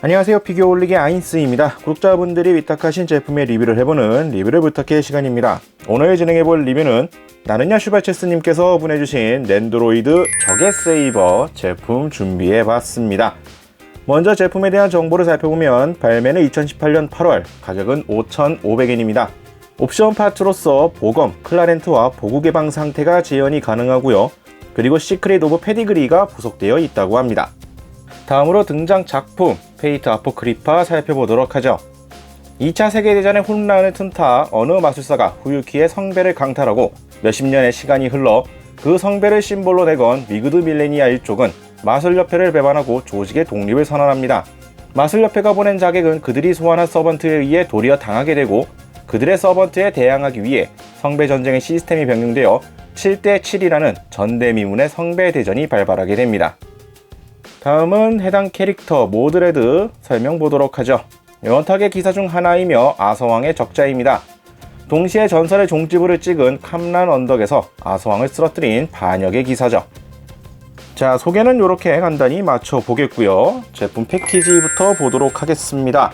안녕하세요, 피규어 올리기 아인스입니다. 구독자분들이 위탁하신 제품의 리뷰를 해보는 리뷰를 부탁해 시간입니다. 오늘 진행해볼 리뷰는 나는야 슈바체스님께서 보내주신 랜드로이드 적의 세이버 제품 준비해봤습니다. 먼저 제품에 대한 정보를 살펴보면 발매는 2018년 8월, 가격은 5,500엔입니다. 옵션 파트로서 보검, 클라렌트와 보구 개방 상태가 재현이 가능하고요. 그리고 시크릿 오브 페디그리가 부속되어 있다고 합니다. 다음으로 등장 작품 페이트 아포크리파 살펴보도록 하죠. 2차 세계대전의 혼란을 틈타 어느 마술사가 후유키의 성배를 강탈하고 몇십 년의 시간이 흘러 그 성배를 심볼로 내건 위그드 밀레니아 일족은 마술협회를 배반하고 조직의 독립을 선언합니다. 마술협회가 보낸 자객은 그들이 소환한 서번트에 의해 도리어 당하게 되고 그들의 서번트에 대항하기 위해 성배 전쟁의 시스템이 변경되어 7대7이라는 전대미문의 성배 대전이 발발하게 됩니다. 다음은 해당 캐릭터 모드레드 설명 보도록 하죠. 연탁의 기사 중 하나이며 아서왕의 적자입니다. 동시에 전설의 종지부를 찍은 캄란 언덕에서 아서왕을 쓰러뜨린 반역의 기사죠. 자, 소개는 이렇게 간단히 맞춰보겠고요. 제품 패키지부터 보도록 하겠습니다.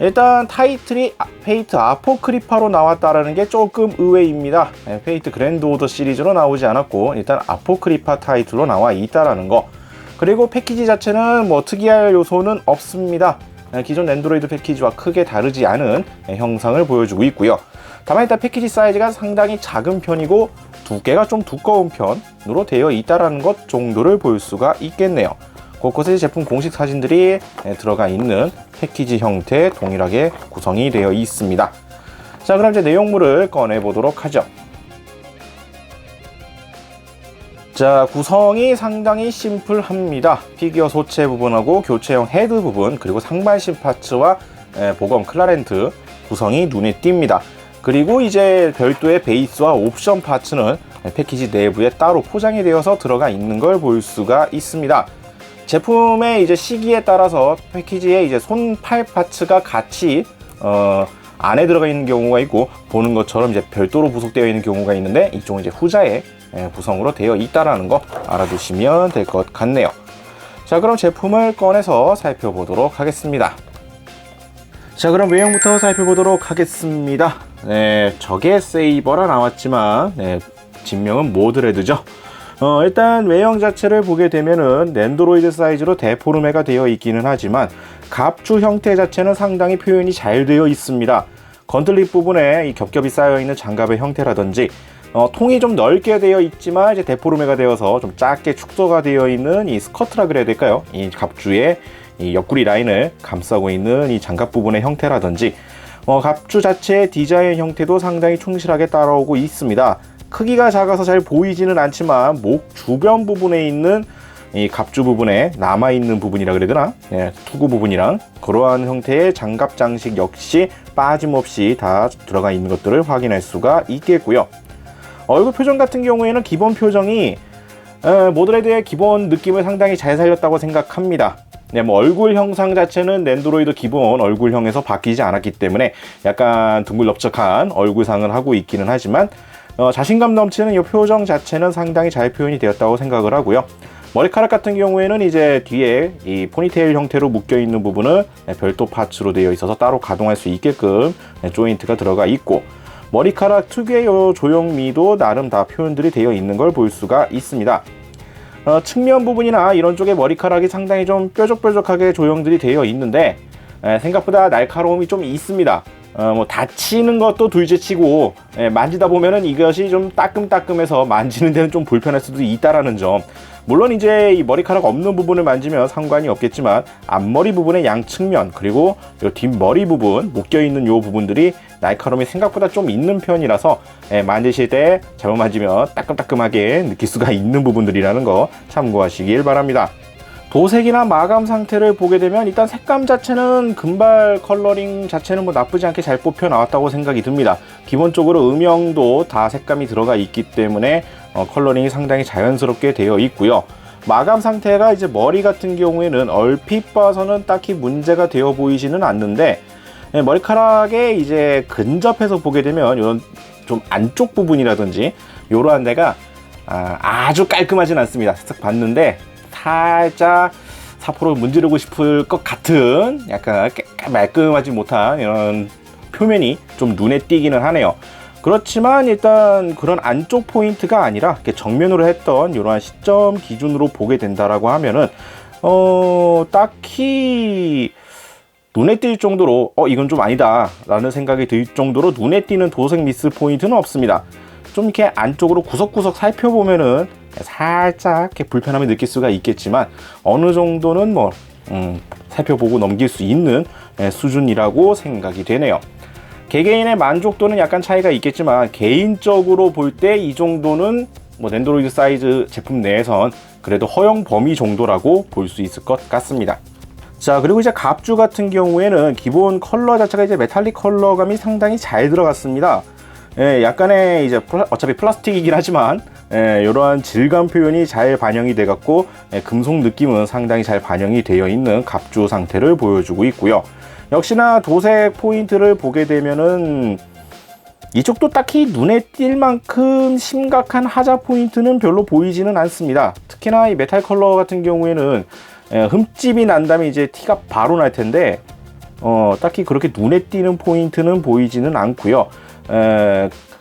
일단 타이틀이 페이트 아포크리파로 나왔다라는 게 조금 의외입니다. 페이트 그랜드 오더 시리즈로 나오지 않았고 일단 아포크리파 타이틀로 나와 있다라는 거. 그리고 패키지 자체는 뭐 특이할 요소는 없습니다. 기존 랜드로이드 패키지와 크게 다르지 않은 형상을 보여주고 있고요. 다만 일단 패키지 사이즈가 상당히 작은 편이고 두께가 좀 두꺼운 편으로 되어 있다는 것 정도를 볼 수가 있겠네요. 곳곳에 제품 공식 사진들이 들어가 있는 패키지 형태 동일하게 구성이 되어 있습니다. 자, 그럼 이제 내용물을 꺼내 보도록 하죠. 자, 구성이 상당히 심플합니다. 피규어 소체 부분하고 교체형 헤드 부분, 그리고 상반신 파츠와 보검 클라렌트 구성이 눈에 띕니다. 그리고 이제 별도의 베이스와 옵션 파츠는 패키지 내부에 따로 포장이 되어서 들어가 있는 걸 볼 수가 있습니다. 제품의 이제 시기에 따라서 패키지에 이제 손, 팔 파츠가 같이 안에 들어가 있는 경우가 있고 보는 것처럼 이제 별도로 부속되어 있는 경우가 있는데 이쪽은 이제 후자의 구성으로 되어 있다는 거 알아두시면 될 것 같네요. 자, 그럼 제품을 꺼내서 살펴보도록 하겠습니다. 자, 그럼 외형부터 살펴보도록 하겠습니다. 적의 세이버라 나왔지만 진명은 모드레드죠. 일단 외형 자체를 보게 되면은 랜드로이드 사이즈로 데포르메가 되어 있기는 하지만 갑주 형태 자체는 상당히 표현이 잘 되어 있습니다. 건틀립 부분에 이 겹겹이 쌓여있는 장갑의 형태라든지 통이 좀 넓게 되어 있지만 이제 데포르메가 되어서 좀 작게 축소가 되어 있는 이 스커트라 그래야 될까요? 이 갑주의 이 옆구리 라인을 감싸고 있는 이 장갑 부분의 형태라든지 갑주 자체의 디자인 형태도 상당히 충실하게 따라오고 있습니다. 크기가 작아서 잘 보이지는 않지만 목 주변 부분에 있는 이 갑주 부분에 남아있는 부분이라 그래야 되나? 투구 부분이랑 그러한 형태의 장갑 장식 역시 빠짐없이 다 들어가 있는 것들을 확인할 수가 있겠고요. 얼굴 표정 같은 경우에는 기본 표정이 모드레드의 기본 느낌을 상당히 잘 살렸다고 생각합니다. 뭐 얼굴 형상 자체는 랜드로이드 기본 얼굴형에서 바뀌지 않았기 때문에 약간 둥글넓적한 얼굴상을 하고 있기는 하지만 자신감 넘치는 이 표정 자체는 상당히 잘 표현이 되었다고 생각을 하고요. 머리카락 같은 경우에는 이제 뒤에 이 포니테일 형태로 묶여 있는 부분은 별도 파츠로 되어 있어서 따로 가동할 수 있게끔 조인트가 들어가 있고 머리카락 특유의 조형미도 나름 다 표현들이 되어 있는 걸 볼 수가 있습니다. 측면 부분이나 이런 쪽에 머리카락이 상당히 좀 뾰족뾰족하게 조형들이 되어 있는데 생각보다 날카로움이 좀 있습니다. 뭐 다치는 것도 둘째치고 만지다 보면은 이것이 좀 따끔따끔해서 만지는 데는 좀 불편할 수도 있다라는 점. 물론 이제 이 머리카락 없는 부분을 만지면 상관이 없겠지만 앞머리 부분의 양측면 그리고 이 뒷머리 부분 묶여있는 이 부분들이 날카로움이 생각보다 좀 있는 편이라서 만지실 때 잘못 만지면 따끔따끔하게 느낄 수가 있는 부분들이라는 거 참고하시길 바랍니다. 도색이나 마감 상태를 보게 되면 일단 색감 자체는 금발 컬러링 자체는 뭐 나쁘지 않게 잘 뽑혀 나왔다고 생각이 듭니다. 기본적으로 음영도 다 색감이 들어가 있기 때문에 컬러링이 상당히 자연스럽게 되어 있고요. 마감 상태가 이제 머리 같은 경우에는 얼핏 봐서는 딱히 문제가 되어 보이지는 않는데 머리카락에 이제 근접해서 보게 되면 이런 좀 안쪽 부분이라든지 이러한 데가 아주 깔끔하진 않습니다. 쓱 봤는데 살짝 사포로 문지르고 싶을 것 같은 약간 말끔하지 못한 이런 표면이 좀 눈에 띄기는 하네요. 그렇지만 일단 그런 안쪽 포인트가 아니라 이렇게 정면으로 했던 이러한 시점 기준으로 보게 된다라고 하면은 딱히 눈에 띌 정도로 이건 좀 아니다 라는 생각이 들 정도로 눈에 띄는 도색 미스 포인트는 없습니다. 좀 이렇게 안쪽으로 구석구석 살펴보면은 살짝 이렇게 불편함을 느낄 수가 있겠지만 어느 정도는 뭐 살펴보고 넘길 수 있는 수준이라고 생각이 되네요. 개개인의 만족도는 약간 차이가 있겠지만 개인적으로 볼 때 이 정도는 뭐 낸드로이드 사이즈 제품 내에선 그래도 허용 범위 정도라고 볼 수 있을 것 같습니다. 자, 그리고 이제 갑주 같은 경우에는 기본 컬러 자체가 이제 메탈릭 컬러감이 상당히 잘 들어갔습니다. 약간의 이제 어차피 플라스틱이긴 하지만 이러한 질감 표현이 잘 반영이 돼 갖고 금속 느낌은 상당히 잘 반영이 되어 있는 갑주 상태를 보여주고 있고요. 역시나 도색 포인트를 보게 되면은 이쪽도 딱히 눈에 띌 만큼 심각한 하자 포인트는 별로 보이지는 않습니다. 특히나 이 메탈 컬러 같은 경우에는 흠집이 난다면 이제 티가 바로 날 텐데 딱히 그렇게 눈에 띄는 포인트는 보이지는 않고요.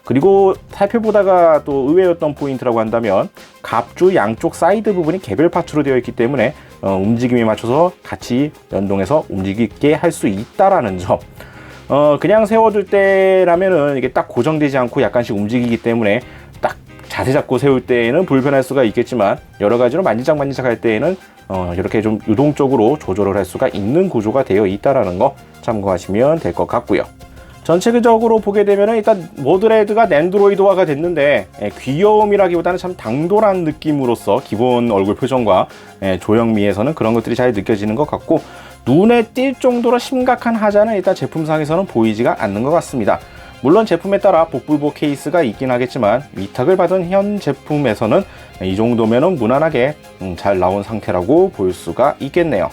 그리고 살펴보다가 또 의외였던 포인트라고 한다면 갑주 양쪽 사이드 부분이 개별 파츠로 되어 있기 때문에 움직임에 맞춰서 같이 연동해서 움직이게 할 수 있다라는 점. 그냥 세워둘 때라면은 이게 딱 고정되지 않고 약간씩 움직이기 때문에 딱 자세 잡고 세울 때에는 불편할 수가 있겠지만 여러 가지로 만지작 할 때에는 이렇게 좀 유동적으로 조절을 할 수가 있는 구조가 되어 있다라는 거 참고하시면 될 것 같고요. 전체적으로 보게 되면 일단 모드레드가 낸드로이드화가 됐는데 귀여움이라기보다는 참 당돌한 느낌으로서 기본 얼굴 표정과 조형미에서는 그런 것들이 잘 느껴지는 것 같고 눈에 띌 정도로 심각한 하자는 일단 제품상에서는 보이지가 않는 것 같습니다. 물론 제품에 따라 복불복 케이스가 있긴 하겠지만 위탁을 받은 현 제품에서는 이 정도면 무난하게 잘 나온 상태라고 볼 수가 있겠네요.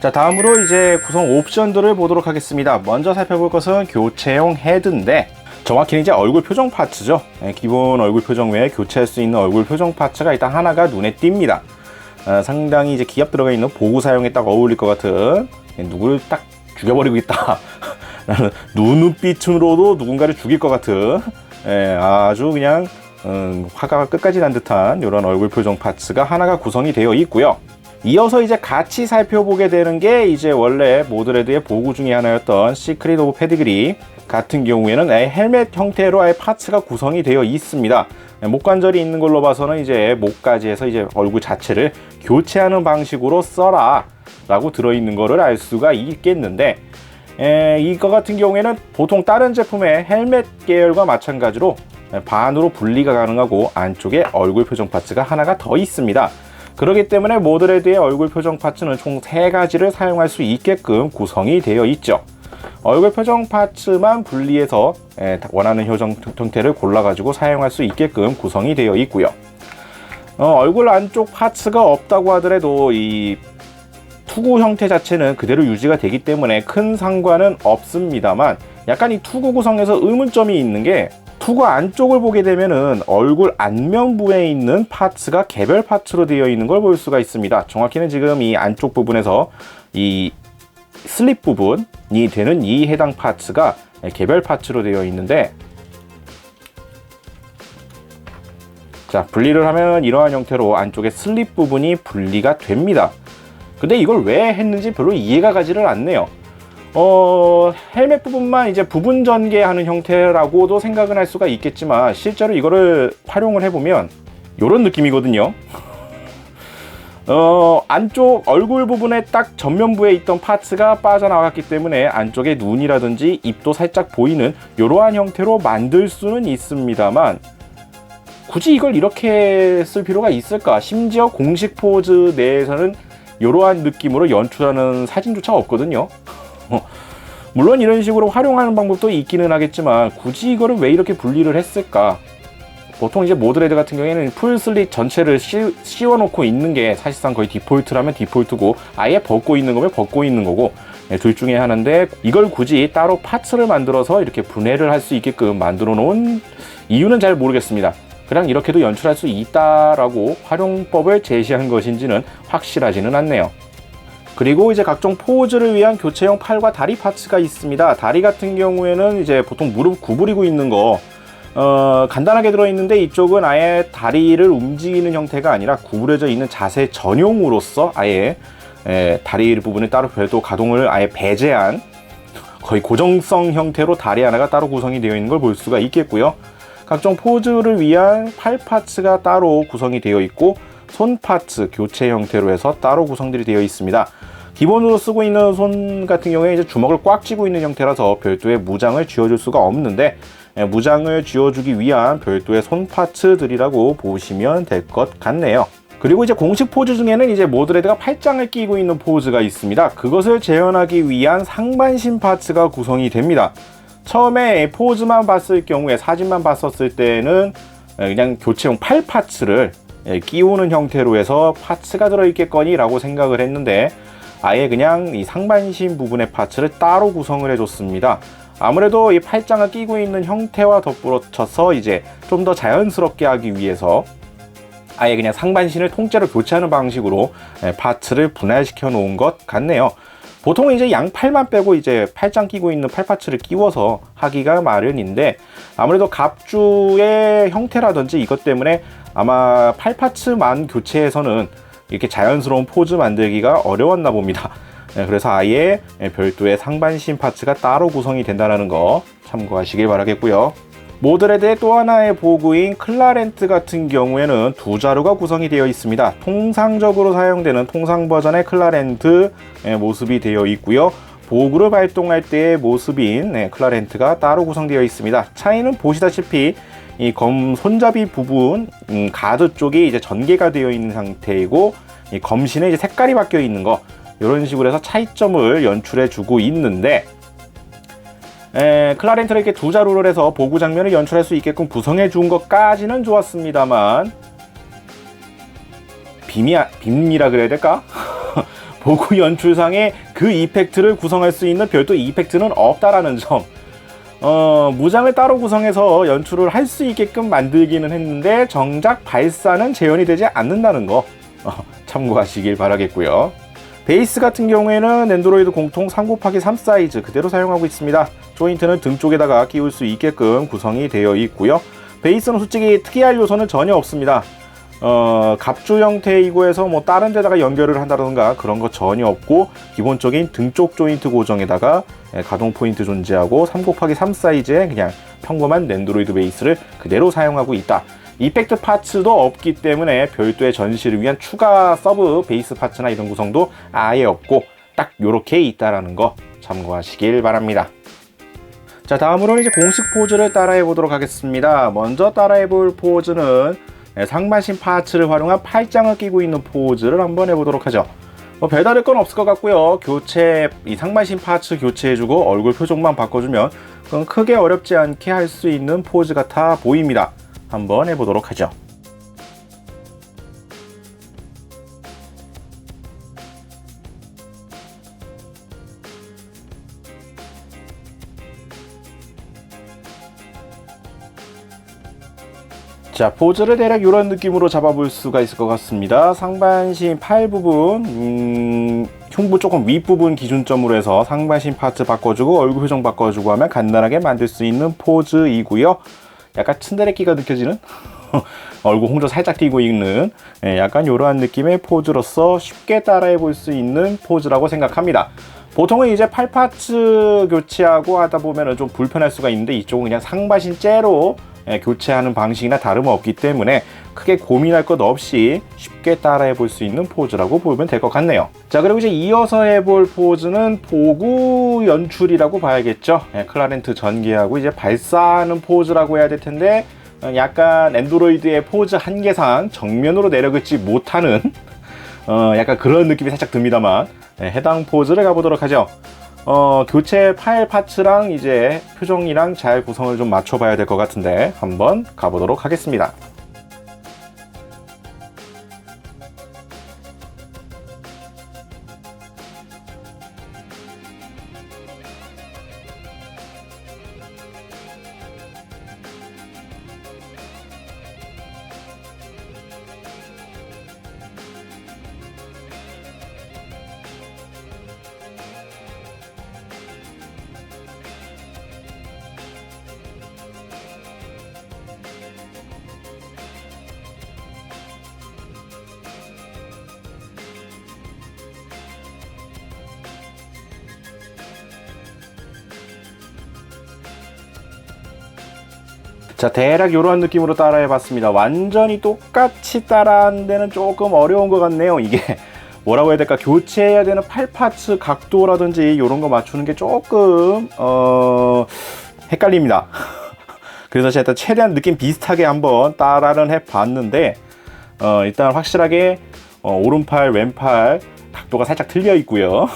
자, 다음으로 이제 구성 옵션들을 보도록 하겠습니다. 먼저 살펴볼 것은 교체용 헤드인데 정확히는 이제 얼굴 표정 파츠죠. 기본 얼굴 표정 외에 교체할 수 있는 얼굴 표정 파츠가 일단 하나가 눈에 띕니다. 상당히 이제 기압 들어가 있는 보구 사용에 딱 어울릴 것 같은 누구를 딱 죽여버리고 있다 라는 눈빛으로도 누군가를 죽일 것 같은 아주 그냥 화가 끝까지 난 듯한 이런 얼굴 표정 파츠가 하나가 구성이 되어 있고요. 이어서 이제 같이 살펴보게 되는 게 이제 원래 모드레드의 보구 중에 하나였던 시크릿 오브 페디그리 같은 경우에는 헬멧 형태로 아예 파츠가 구성이 되어 있습니다. 목관절이 있는 걸로 봐서는 이제 목까지 해서 이제 얼굴 자체를 교체하는 방식으로 써라 라고 들어있는 거를 알 수가 있겠는데 이거 같은 경우에는 보통 다른 제품의 헬멧 계열과 마찬가지로 반으로 분리가 가능하고 안쪽에 얼굴 표정 파츠가 하나가 더 있습니다. 그렇기 때문에 모드레드의 얼굴 표정 파츠는 총 3가지를 사용할 수 있게끔 구성이 되어 있죠. 얼굴 표정 파츠만 분리해서 원하는 표정 형태를 골라가지고 사용할 수 있게끔 구성이 되어 있고요. 얼굴 안쪽 파츠가 없다고 하더라도 이 투구 형태 자체는 그대로 유지가 되기 때문에 큰 상관은 없습니다만 약간 이 투구 구성에서 의문점이 있는 게 투구 안쪽을 보게 되면은 얼굴 안면부에 있는 파츠가 개별 파츠로 되어 있는 걸 볼 수가 있습니다. 정확히는 지금 이 안쪽 부분에서 이 슬립 부분이 되는 이 해당 파츠가 개별 파츠로 되어 있는데 자, 분리를 하면 이러한 형태로 안쪽에 슬립 부분이 분리가 됩니다. 근데 이걸 왜 했는지 별로 이해가 가지를 않네요. 헬멧 부분만 이제 부분 전개하는 형태라고도 생각은 할 수가 있겠지만 실제로 이거를 활용을 해보면 이런 느낌이거든요. 안쪽 얼굴 부분에 딱 전면부에 있던 파츠가 빠져나갔기 때문에 안쪽에 눈이라든지 입도 살짝 보이는 이러한 형태로 만들 수는 있습니다만 굳이 이걸 이렇게 쓸 필요가 있을까? 심지어 공식 포즈 내에서는 이러한 느낌으로 연출하는 사진조차 없거든요. 물론 이런 식으로 활용하는 방법도 있기는 하겠지만 굳이 이거를 왜 이렇게 분리를 했을까? 보통 이제 모드레드 같은 경우에는 풀 슬릿 전체를 씌워놓고 있는 게 사실상 거의 디폴트라면 디폴트고 아예 벗고 있는 거면 벗고 있는 거고 둘 중에 하나인데 이걸 굳이 따로 파츠를 만들어서 이렇게 분해를 할 수 있게끔 만들어 놓은 이유는 잘 모르겠습니다. 그냥 이렇게도 연출할 수 있다라고 활용법을 제시한 것인지는 확실하지는 않네요. 그리고 이제 각종 포즈를 위한 교체형 팔과 다리 파츠가 있습니다. 다리 같은 경우에는 이제 보통 무릎 구부리고 있는 거 간단하게 들어있는데, 이쪽은 아예 다리를 움직이는 형태가 아니라 구부려져 있는 자세 전용으로서 아예 다리 부분에 따로 별도 가동을 아예 배제한 거의 고정성 형태로 다리 하나가 따로 구성이 되어 있는 걸 볼 수가 있겠고요. 각종 포즈를 위한 팔 파츠가 따로 구성이 되어 있고, 손 파츠 교체 형태로 해서 따로 구성들이 되어 있습니다. 기본으로 쓰고 있는 손 같은 경우에 이제 주먹을 꽉 쥐고 있는 형태라서 별도의 무장을 쥐어줄 수가 없는데, 무장을 쥐어주기 위한 별도의 손 파츠들이라고 보시면 될 것 같네요. 그리고 이제 공식 포즈 중에는 이제 모드레드가 팔짱을 끼고 있는 포즈가 있습니다. 그것을 재현하기 위한 상반신 파츠가 구성이 됩니다. 처음에 포즈만 봤을 경우에, 사진만 봤었을 때는 그냥 교체용 팔 파츠를 끼우는 형태로 해서 파츠가 들어있겠거니 라고 생각을 했는데, 아예 그냥 이 상반신 부분의 파츠를 따로 구성을 해줬습니다. 아무래도 이 팔짱을 끼고 있는 형태와 덧붙여서 이제 좀 더 자연스럽게 하기 위해서 아예 그냥 상반신을 통째로 교체하는 방식으로 파츠를 분할시켜 놓은 것 같네요. 보통은 이제 양팔만 빼고 이제 팔짱 끼고 있는 팔파츠를 끼워서 하기가 마련인데, 아무래도 갑주의 형태라든지 이것 때문에 아마 팔파츠만 교체해서는 이렇게 자연스러운 포즈 만들기가 어려웠나 봅니다. 그래서 아예 별도의 상반신 파츠가 따로 구성이 된다는 거 참고하시길 바라겠고요. 모드레드의 또 하나의 보구인 클라렌트 같은 경우에는 두 자루가 구성이 되어 있습니다. 통상적으로 사용되는 통상 버전의 클라렌트 모습이 되어 있고요. 보구를 발동할 때의 모습인 클라렌트가 따로 구성되어 있습니다. 차이는 보시다시피 이 검 손잡이 부분 가드 쪽이 이제 전개가 되어 있는 상태이고, 이 검신에 이제 색깔이 바뀌어 있는 거, 이런 식으로 해서 차이점을 연출해 주고 있는데, 클라렌트를 이렇게 두 자루를 해서 보구 장면을 연출할 수 있게끔 구성해 준 것까지는 좋았습니다만, 빔이라 그래야 될까? 보구 연출상에 그 이펙트를 구성할 수 있는 별도 이펙트는 없다라는 점. 무장을 따로 구성해서 연출을 할 수 있게끔 만들기는 했는데, 정작 발사는 재현이 되지 않는다는 거 참고하시길 바라겠고요. 베이스 같은 경우에는 앤드로이드 공통 3곱하기3 사이즈 그대로 사용하고 있습니다. 조인트는 등 쪽에다가 끼울 수 있게끔 구성이 되어 있고요. 베이스는 솔직히 특이할 요소는 전혀 없습니다. 갑주 형태이고 해서 뭐 다른 데다가 연결을 한다던가 그런 거 전혀 없고, 기본적인 등 쪽 조인트 고정에다가 가동 포인트 존재하고 3곱하기3 사이즈의 그냥 평범한 랜드로이드 베이스를 그대로 사용하고 있다. 이펙트 파츠도 없기 때문에 별도의 전시를 위한 추가 서브 베이스 파츠나 이런 구성도 아예 없고, 딱 요렇게 있다라는 거 참고하시길 바랍니다. 자, 다음으로는 이제 공식 포즈를 따라해 보도록 하겠습니다. 먼저 따라해 볼 포즈는 상반신 파츠를 활용한 팔짱을 끼고 있는 포즈를 한번 해보도록 하죠. 별다를 건 없을 것 같고요. 이 상반신 파츠 교체해주고 얼굴 표정만 바꿔주면 그건 크게 어렵지 않게 할 수 있는 포즈 같아 보입니다. 한번 해보도록 하죠. 자, 포즈를 대략 이런 느낌으로 잡아볼 수가 있을 것 같습니다. 상반신 팔 부분, 흉부 조금 윗부분 기준점으로 해서 상반신 파트 바꿔주고 얼굴 표정 바꿔주고 하면 간단하게 만들 수 있는 포즈이고요. 약간 츤데레끼가 느껴지는 얼굴 홍조 살짝 띄고 있는 약간 이러한 느낌의 포즈로서 쉽게 따라해 볼 수 있는 포즈라고 생각합니다. 보통은 이제 팔 파츠 교체하고 하다 보면 좀 불편할 수가 있는데, 이쪽은 그냥 상반신 째로 교체하는 방식이나 다름없기 때문에 크게 고민할 것 없이 쉽게 따라해 볼 수 있는 포즈라고 보면 될 것 같네요. 자, 그리고 이제 이어서 해볼 포즈는 보구 연출이라고 봐야겠죠. 클라렌트 전개하고 이제 발사하는 포즈라고 해야 될 텐데, 약간 앤드로이드의 포즈 한계상 정면으로 내려긋지 못하는 약간 그런 느낌이 살짝 듭니다만, 해당 포즈를 가보도록 하죠. 교체 파일 파츠랑 이제 표정이랑 잘 구성을 좀 맞춰봐야 될 것 같은데 한번 가보도록 하겠습니다. 자, 대략 이런 느낌으로 따라해봤습니다. 완전히 똑같이 따라하는 데는 조금 어려운 것 같네요. 이게 뭐라고 해야 될까, 교체해야 되는 팔파츠 각도라든지 이런 거 맞추는 게 조금 헷갈립니다. 그래서 제가 최대한 느낌 비슷하게 한번 따라는 해봤는데 일단 확실하게 오른팔 왼팔 각도가 살짝 틀려 있고요.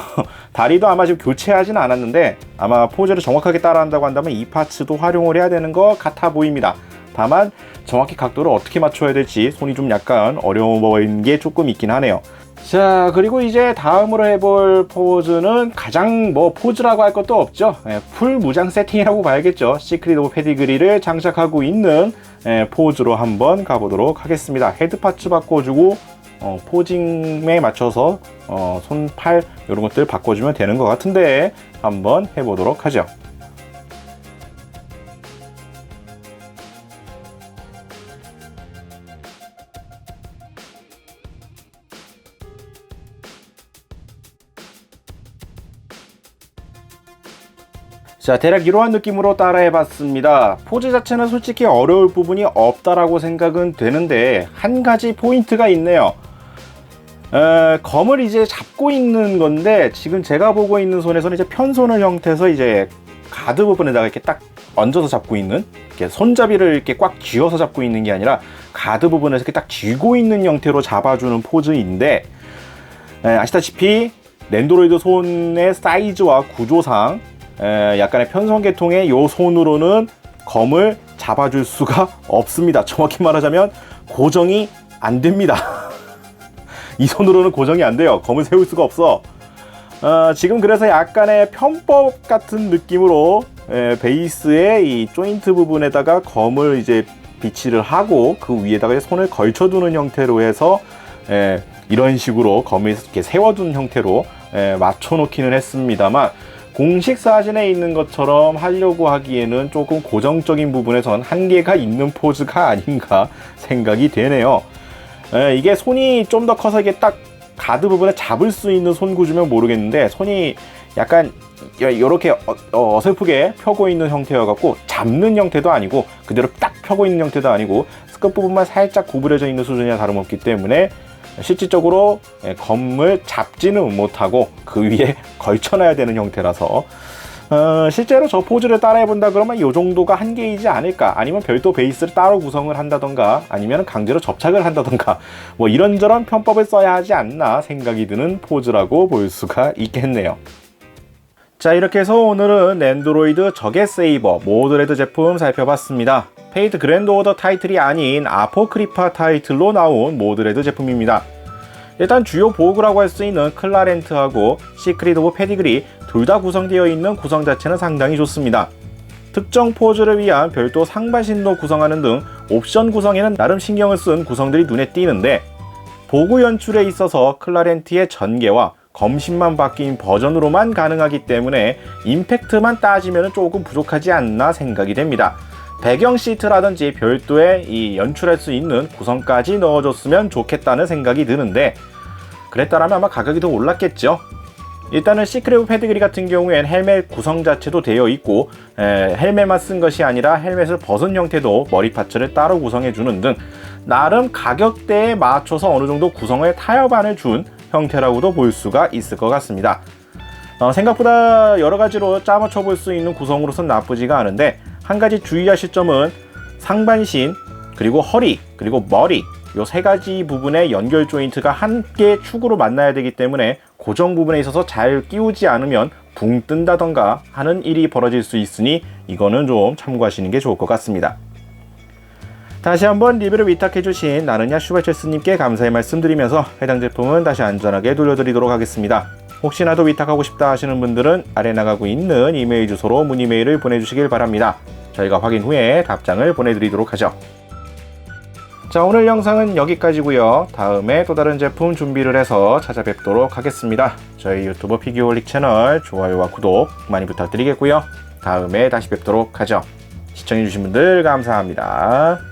다리도 아마 지금 교체하지는 않았는데 아마 포즈를 정확하게 따라한다고 한다면 이 파츠도 활용을 해야 되는 것 같아 보입니다. 다만 정확히 각도를 어떻게 맞춰야 될지 손이 좀 약간 어려워 보이는 게 조금 있긴 하네요. 자, 그리고 이제 다음으로 해볼 포즈는 가장 포즈라고 할 것도 없죠. 풀 무장 세팅이라고 봐야겠죠. 시크릿 오브 페디그리를 장착하고 있는 포즈로 한번 가보도록 하겠습니다. 헤드 파츠 바꿔주고 포징에 맞춰서 손, 팔 이런 것들 바꿔주면 되는 것 같은데 한번 해보도록 하죠. 자, 대략 이러한 느낌으로 따라해봤습니다. 포즈 자체는 솔직히 어려울 부분이 없다라고 생각은 되는데 한 가지 포인트가 있네요. 검을 이제 잡고 있는 건데 지금 제가 보고 있는 손에서는 이제 편손을 형태에서 이제 가드 부분에다가 이렇게 딱 얹어서 잡고 있는, 이렇게 손잡이를 이렇게 꽉 쥐어서 잡고 있는 게 아니라 가드 부분에서 이렇게 딱 쥐고 있는 형태로 잡아주는 포즈인데, 아시다시피 랜드로이드 손의 사이즈와 구조상 약간의 편손 계통의 요 손으로는 검을 잡아줄 수가 없습니다. 정확히 말하자면 고정이 안 됩니다. 이 손으로는 고정이 안 돼요. 검을 세울 수가 없어. 지금 그래서 약간의 편법 같은 느낌으로 베이스의 이 조인트 부분에다가 검을 이제 비치를 하고 그 위에다가 손을 걸쳐두는 형태로 해서 이런 식으로 검을 이렇게 세워둔 형태로 맞춰놓기는 했습니다만, 공식 사진에 있는 것처럼 하려고 하기에는 조금 고정적인 부분에선 한계가 있는 포즈가 아닌가 생각이 되네요. 이게 손이 좀 더 커서 이게 딱 가드 부분에 잡을 수 있는 손 구조면 모르겠는데, 손이 약간 이렇게 어설프게 펴고 있는 형태여 갖고 잡는 형태도 아니고 그대로 딱 펴고 있는 형태도 아니고 스커트 부분만 살짝 구부려져 있는 수준이나 다름없기 때문에 실질적으로 검을 잡지는 못하고 그 위에 걸쳐놔야 되는 형태라서 실제로 저 포즈를 따라해 본다 그러면 이 정도가 한계이지 않을까, 아니면 별도 베이스를 따로 구성을 한다던가 아니면 강제로 접착을 한다던가 뭐 이런저런 편법을 써야 하지 않나 생각이 드는 포즈라고 볼 수가 있겠네요. 자, 이렇게 해서 오늘은 랜드로이드 적의 세이버 모드레드 제품 살펴봤습니다. 페이트 그랜드 오더 타이틀이 아닌 아포크리파 타이틀로 나온 모드레드 제품입니다. 일단 주요 보그라고 할 수 있는 클라렌트하고 시크릿 오브 페디그리 둘 다 구성되어 있는 구성 자체는 상당히 좋습니다. 특정 포즈를 위한 별도 상반신도 구성하는 등 옵션 구성에는 나름 신경을 쓴 구성들이 눈에 띄는데, 보그 연출에 있어서 클라렌트의 전개와 검신만 바뀐 버전으로만 가능하기 때문에 임팩트만 따지면 조금 부족하지 않나 생각이 됩니다. 배경 시트라든지 별도의 연출할 수 있는 구성까지 넣어줬으면 좋겠다는 생각이 드는데, 그랬다라면 아마 가격이 더 올랐겠죠. 일단은 시크릿 오브 페디그리 같은 경우엔 헬멧 구성 자체도 되어 있고 헬멧만 쓴 것이 아니라 헬멧을 벗은 형태도 머리 파츠를 따로 구성해주는 등 나름 가격대에 맞춰서 어느 정도 구성을 타협안을 준 형태라고도 볼 수가 있을 것 같습니다. 생각보다 여러 가지로 짜맞춰 볼 수 있는 구성으로선 나쁘지가 않은데, 한 가지 주의하실 점은 상반신, 그리고 허리, 그리고 머리 요 세 가지 부분의 연결 조인트가 한 개의 축으로 만나야 되기 때문에 고정 부분에 있어서 잘 끼우지 않으면 붕 뜬다던가 하는 일이 벌어질 수 있으니 이거는 좀 참고하시는 게 좋을 것 같습니다. 다시 한번 리뷰를 위탁해주신 나는야 슈발체스님께 감사의 말씀드리면서 해당 제품은 다시 안전하게 돌려드리도록 하겠습니다. 혹시나도 위탁하고 싶다 하시는 분들은 아래 나가고 있는 이메일 주소로 문의 메일을 보내주시길 바랍니다. 저희가 확인 후에 답장을 보내드리도록 하죠. 자, 오늘 영상은 여기까지고요. 다음에 또 다른 제품 준비를 해서 찾아뵙도록 하겠습니다. 저희 유튜브 피규어홀릭 채널 좋아요와 구독 많이 부탁드리겠고요. 다음에 다시 뵙도록 하죠. 시청해주신 분들 감사합니다.